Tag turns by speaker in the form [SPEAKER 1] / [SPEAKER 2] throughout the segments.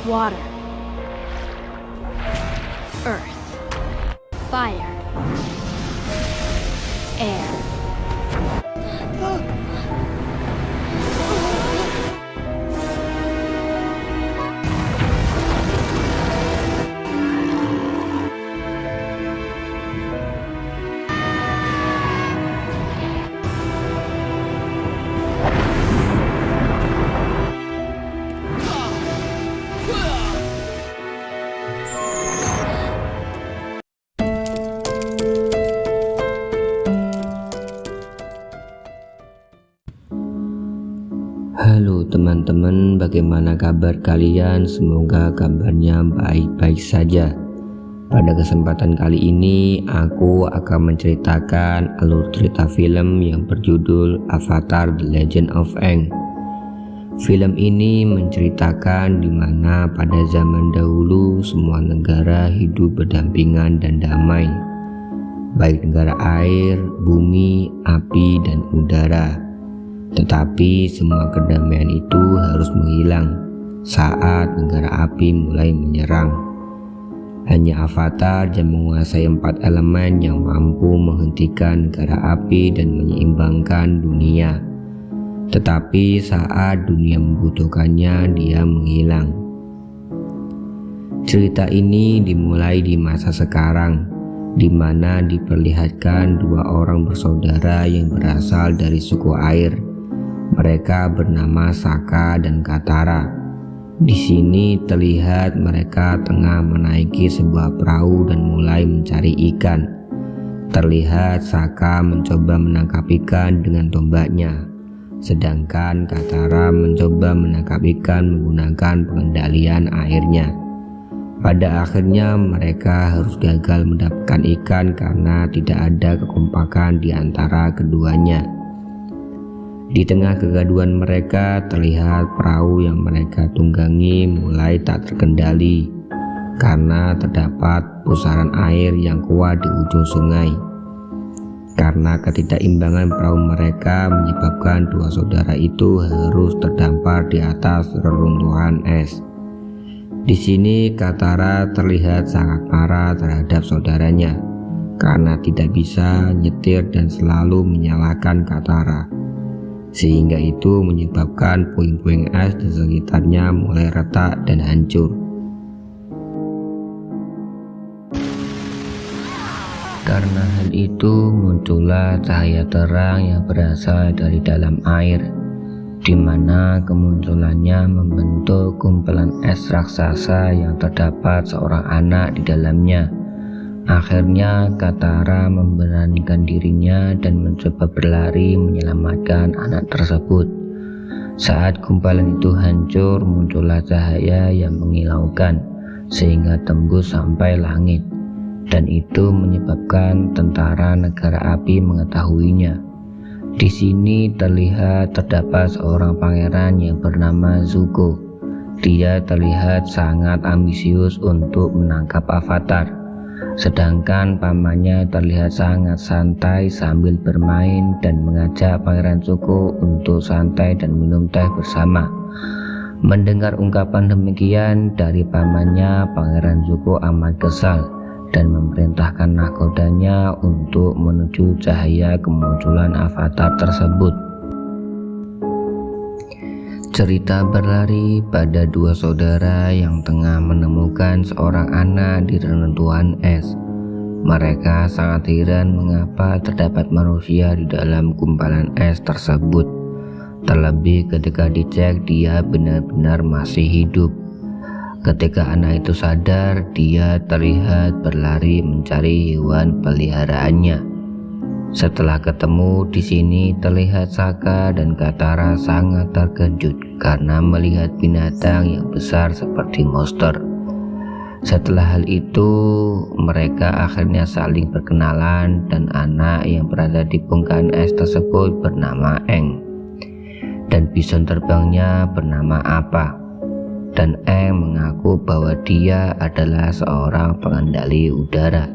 [SPEAKER 1] Water, earth, fire, air.
[SPEAKER 2] Halo teman-teman, bagaimana kabar kalian? Semoga kabarnya baik-baik saja. Pada kesempatan kali ini aku akan menceritakan alur cerita film yang berjudul Avatar: The Legend of Aang. Film ini menceritakan di mana pada zaman dahulu semua negara hidup berdampingan dan damai, baik negara air, bumi, api, dan udara. Tetapi semua kedamaian itu harus menghilang saat negara api mulai menyerang. Hanya Avatar yang menguasai 4 elemen yang mampu menghentikan negara api dan menyeimbangkan dunia. Tetapi saat dunia membutuhkannya, dia menghilang. Cerita ini dimulai di masa sekarang, di mana diperlihatkan 2 orang bersaudara yang berasal dari suku air. Mereka bernama Sokka dan Katara. Di sini terlihat mereka tengah menaiki sebuah perahu dan mulai mencari ikan. Terlihat Sokka mencoba menangkap ikan dengan tombaknya, sedangkan Katara mencoba menangkap ikan menggunakan pengendalian airnya. Pada akhirnya mereka harus gagal mendapatkan ikan karena tidak ada kekompakan di antara keduanya. Di tengah kegaduhan mereka, terlihat perahu yang mereka tunggangi mulai tak terkendali karena terdapat pusaran air yang kuat di ujung sungai. Karena ketidakimbangan perahu mereka menyebabkan 2 saudara itu harus terdampar di atas reruntuhan es. Di sini Katara terlihat sangat marah terhadap saudaranya karena tidak bisa nyetir dan selalu menyalahkan Katara. Sehingga itu menyebabkan puing-puing es di sekitarnya mulai retak dan hancur. Karena hal itu muncullah cahaya terang yang berasal dari dalam air, di mana kemunculannya membentuk kumpulan es raksasa yang terdapat seorang anak di dalamnya. Akhirnya Katara memberanikan dirinya dan mencoba berlari menyelamatkan anak tersebut. Saat gumpalan itu hancur, muncullah cahaya yang mengilaukan sehingga tembus sampai langit, dan itu menyebabkan tentara negara api mengetahuinya. Di sini terlihat terdapat seorang pangeran yang bernama Zuko. Dia terlihat sangat ambisius untuk menangkap Avatar. Sedangkan pamannya terlihat sangat santai sambil bermain dan mengajak Pangeran Zuko untuk santai dan minum teh bersama. Mendengar ungkapan demikian dari pamannya, Pangeran Zuko amat kesal dan memerintahkan nahkodanya untuk menuju cahaya kemunculan Avatar tersebut. Cerita berlari pada 2 saudara yang tengah menemukan seorang anak di reruntuhan es. Mereka sangat heran mengapa terdapat manusia di dalam gumpalan es tersebut. Terlebih ketika dicek dia benar-benar masih hidup. Ketika anak itu sadar, dia terlihat berlari mencari hewan peliharaannya. Setelah ketemu di sini, terlihat Sokka dan Katara sangat terkejut karena melihat binatang yang besar seperti monster. Setelah hal itu, mereka akhirnya saling berkenalan dan anak yang berada di bongkahan es tersebut bernama Aang dan bison terbangnya bernama Appa. Dan Aang mengaku bahwa dia adalah seorang pengendali udara.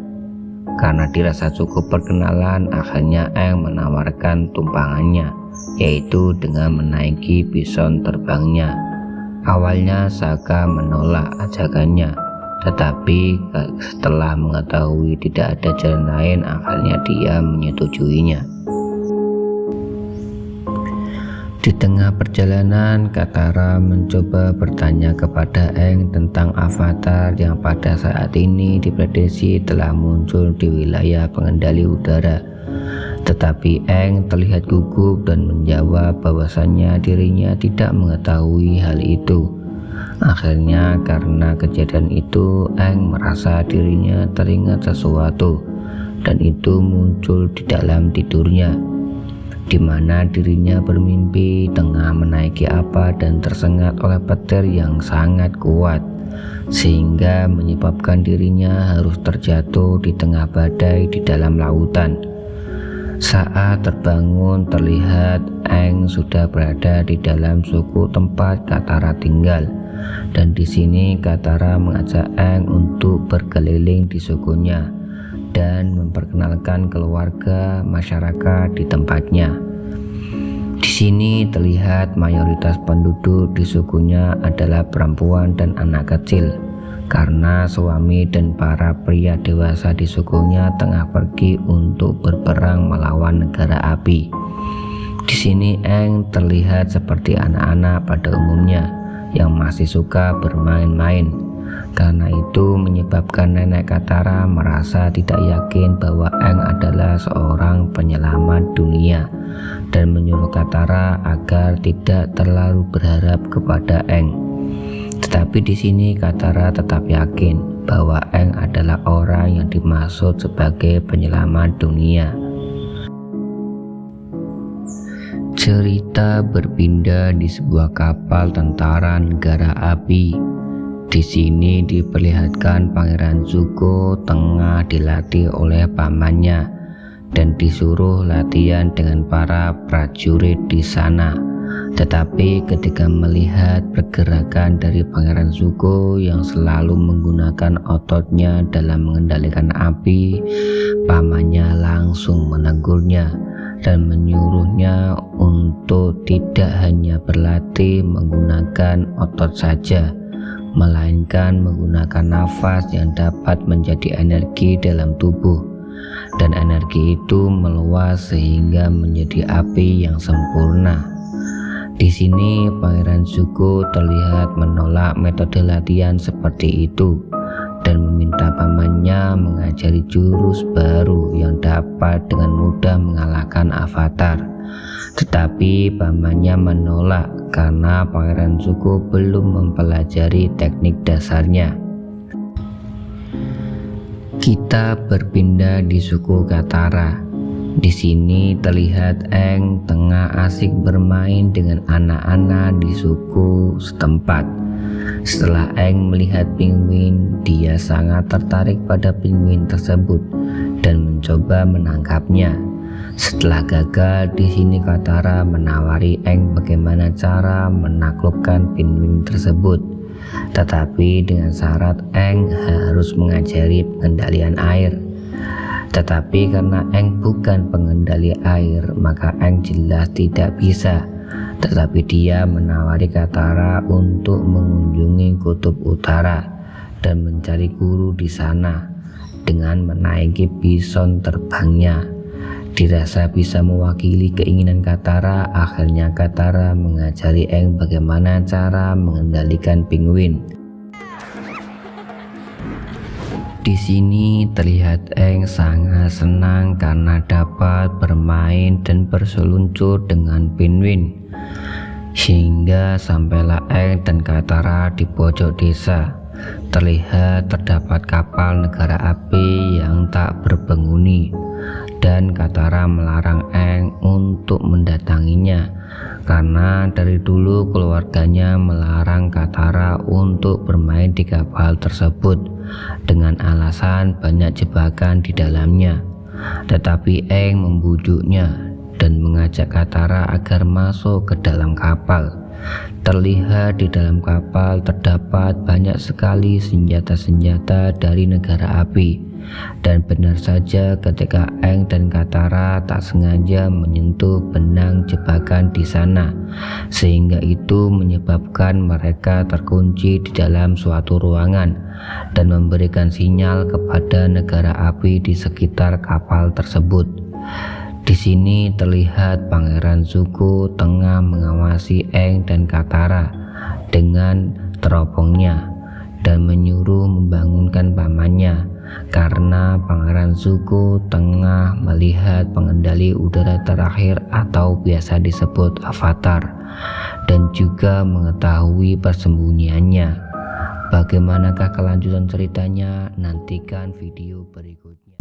[SPEAKER 2] Karena dirasa cukup perkenalan, akhirnya Aang menawarkan tumpangannya, yaitu dengan menaiki bison terbangnya. Awalnya Saka menolak ajakannya, tetapi setelah mengetahui tidak ada jalan lain, akhirnya dia menyetujuinya. Di tengah perjalanan, Katara mencoba bertanya kepada Aang tentang avatar yang pada saat ini diprediksi telah muncul di wilayah pengendali udara. Tetapi Aang terlihat gugup dan menjawab bahwasannya dirinya tidak mengetahui hal itu. Akhirnya karena kejadian itu, Aang merasa dirinya teringat sesuatu, dan itu muncul di dalam tidurnya, di mana dirinya bermimpi tengah menaiki apa dan tersengat oleh petir yang sangat kuat, sehingga menyebabkan dirinya harus terjatuh di tengah badai di dalam lautan. Saat terbangun, terlihat Aang sudah berada di dalam suku tempat Katara tinggal, dan di sini Katara mengajak Aang untuk berkeliling di sukunya dan memperkenalkan keluarga masyarakat di tempatnya. Di sini terlihat mayoritas penduduk di sukunya adalah perempuan dan anak kecil, karena suami dan para pria dewasa di sukunya tengah pergi untuk berperang melawan negara api. Di sini Aang terlihat seperti anak-anak pada umumnya yang masih suka bermain-main. Karena itu menyebabkan nenek Katara merasa tidak yakin bahwa Aang adalah seorang penyelamat dunia, dan menyuruh Katara agar tidak terlalu berharap kepada Aang. Tetapi di sini Katara tetap yakin bahwa Aang adalah orang yang dimaksud sebagai penyelamat dunia. Cerita berpindah di sebuah kapal tentara negara api. Di sini diperlihatkan Pangeran Zuko tengah dilatih oleh pamannya dan disuruh latihan dengan para prajurit di sana. Tetapi ketika melihat pergerakan dari Pangeran Zuko yang selalu menggunakan ototnya dalam mengendalikan api, pamannya langsung menegurnya dan menyuruhnya untuk tidak hanya berlatih menggunakan otot saja, melainkan menggunakan nafas yang dapat menjadi energi dalam tubuh, dan energi itu meluas sehingga menjadi api yang sempurna. Di sini Pangeran Zuko terlihat menolak metode latihan seperti itu dan meminta pamannya mengajari jurus baru yang dapat dengan mudah mengalahkan avatar. Tetapi pamannya menolak karena Pangeran Zuko belum mempelajari teknik dasarnya. Kita berpindah di suku Katara. Di sini terlihat Aang tengah asik bermain dengan anak-anak di suku setempat. Setelah Aang melihat penguin, dia sangat tertarik pada penguin tersebut dan mencoba menangkapnya. Setelah gagal, di sini Katara menawari Aang bagaimana cara menaklukkan penguin tersebut. Tetapi dengan syarat Aang harus mengajari pengendalian air. Tetapi karena Aang bukan pengendali air, maka Aang jelas tidak bisa. Tetapi dia menawari Katara untuk mengunjungi kutub utara dan mencari guru di sana dengan menaiki bison terbangnya. Dirasa bisa mewakili keinginan Katara, akhirnya Katara mengajari Aang bagaimana cara mengendalikan penguin. Di sini terlihat Aang sangat senang karena dapat bermain dan berseluncur dengan penguin. Hingga sampailah Aang dan Katara di pojok desa. Terlihat terdapat kapal negara api yang tak berpenghuni, dan Katara melarang Aang untuk mendatanginya karena dari dulu keluarganya melarang Katara untuk bermain di kapal tersebut dengan alasan banyak jebakan di dalamnya. Tetapi Aang membujuknya dan mengajak Katara agar masuk ke dalam kapal. Terlihat di dalam kapal terdapat banyak sekali senjata-senjata dari negara api, Dan benar saja ketika Aang dan Katara tak sengaja menyentuh benang jebakan di sana, sehingga itu menyebabkan mereka terkunci di dalam suatu ruangan dan memberikan sinyal kepada negara api di sekitar kapal tersebut. Di sini terlihat Pangeran Zuko tengah mengawasi Aang dan Katara dengan teropongnya dan menyuruh membangunkan pamannya, karena Pangeran Zuko tengah melihat pengendali udara terakhir atau biasa disebut Avatar, dan juga mengetahui persembunyiannya. Bagaimanakah kelanjutan ceritanya? Nantikan video berikutnya.